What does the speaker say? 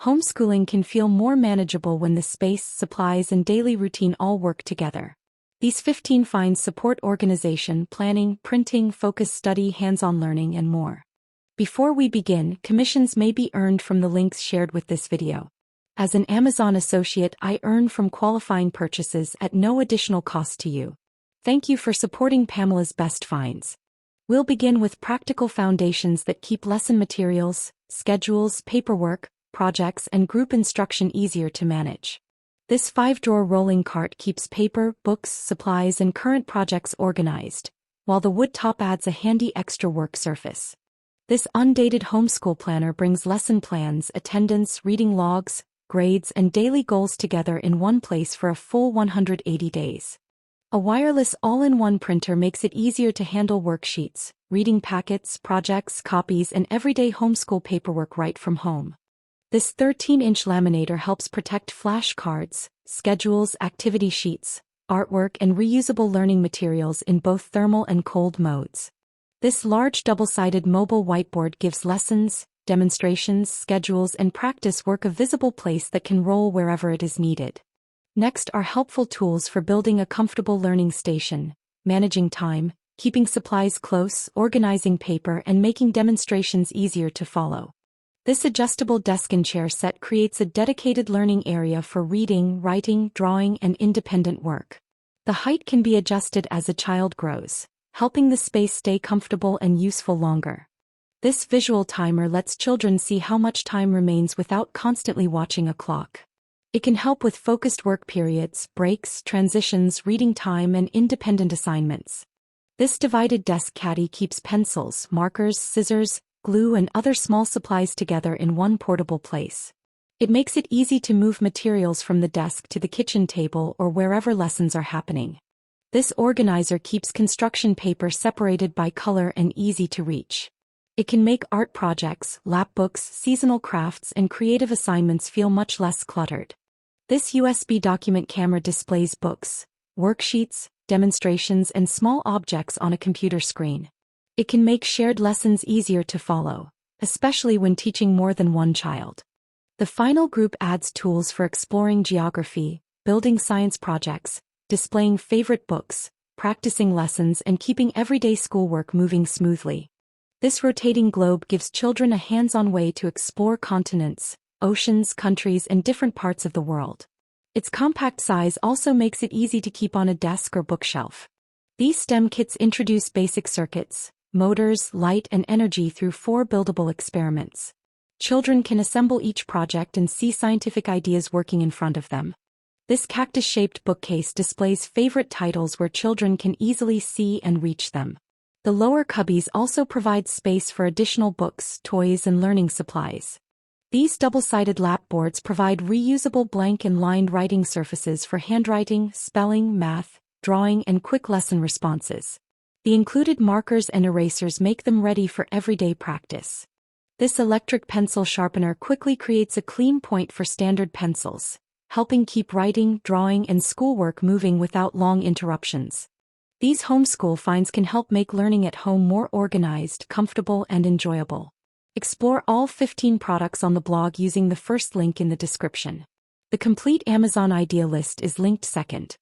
Homeschooling can feel more manageable when the space, supplies, and daily routine all work together. These 15 finds support organization, planning, printing, focused study, hands-on learning, and more. Before we begin, commissions may be earned from the links shared with this video. As an Amazon associate, I earn from qualifying purchases at no additional cost to you. Thank you for supporting Pamela's Best Finds. We'll begin with practical foundations that keep lesson materials, schedules, paperwork, projects, and group instruction easier to manage. This 5-drawer rolling cart keeps paper, books, supplies, and current projects organized, while the wood top adds a handy extra work surface. This undated homeschool planner brings lesson plans, attendance, reading logs, grades, and daily goals together in one place for a full 180 days. A wireless all-in-one printer makes it easier to handle worksheets, reading packets, projects, copies, and everyday homeschool paperwork right from home. This 13-inch laminator helps protect flashcards, schedules, activity sheets, artwork, and reusable learning materials in both thermal and cold modes. This large double-sided mobile whiteboard gives lessons, demonstrations, schedules, and practice work a visible place that can roll wherever it is needed. Next are helpful tools for building a comfortable learning station, managing time, keeping supplies close, organizing paper, and making demonstrations easier to follow. This adjustable desk and chair set creates a dedicated learning area for reading, writing, drawing, and independent work. The height can be adjusted as a child grows, helping the space stay comfortable and useful longer. This visual timer lets children see how much time remains without constantly watching a clock. It can help with focused work periods, breaks, transitions, reading time, and independent assignments. This divided desk caddy keeps pencils, markers, scissors, glue, and other small supplies together in one portable place. It makes it easy to move materials from the desk to the kitchen table or wherever lessons are happening. This organizer keeps construction paper separated by color and easy to reach. It can make art projects, lap books, seasonal crafts, and creative assignments feel much less cluttered. This USB document camera displays books, worksheets, demonstrations, and small objects on a computer screen. It can make shared lessons easier to follow, especially when teaching more than one child. The final group adds tools for exploring geography, building science projects, displaying favorite books, practicing lessons, and keeping everyday schoolwork moving smoothly. This rotating globe gives children a hands-on way to explore continents, oceans, countries, and different parts of the world. Its compact size also makes it easy to keep on a desk or bookshelf. These STEM kits introduce basic circuits, motors, light, and energy through 4 buildable experiments. Children can assemble each project and see scientific ideas working in front of them. This cactus-shaped bookcase displays favorite titles where children can easily see and reach them. The lower cubbies also provide space for additional books, toys, and learning supplies. These double-sided lapboards provide reusable blank and lined writing surfaces for handwriting, spelling, math, drawing, and quick lesson responses. The included markers and erasers make them ready for everyday practice. This electric pencil sharpener quickly creates a clean point for standard pencils, helping keep writing, drawing, and schoolwork moving without long interruptions. These homeschool finds can help make learning at home more organized, comfortable, and enjoyable. Explore all 15 products on the blog using the first link in the description. The complete Amazon idea list is linked second.